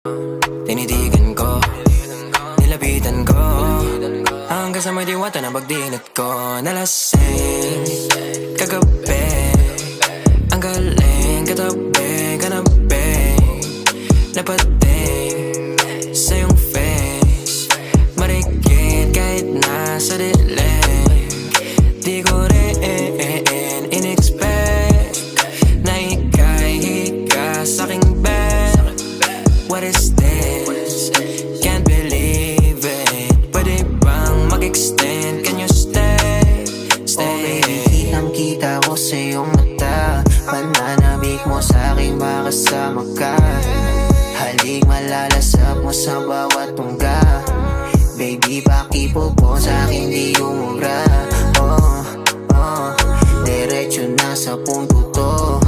Tinitigan ko, nilapitan ko, hanggang sa may diwata na pagdinat ko. Nalasing kagabi, ang galing katabi, kanabi, napating sa iyong face, marikit kahit nasa dilim. Di ko rin in-expect na ika'y hika sa'king bed. What is this? Can't believe it. Pwede bang mag-extend? Can you stay? Stay. Okay, kitang-kita ko sa iyong mata, pananabik mo sa'king makasama ka. Halik malalasap mo sa bawat tungga. Baby, pakipo po sa'kin di umubra. Diretso na sa punto to.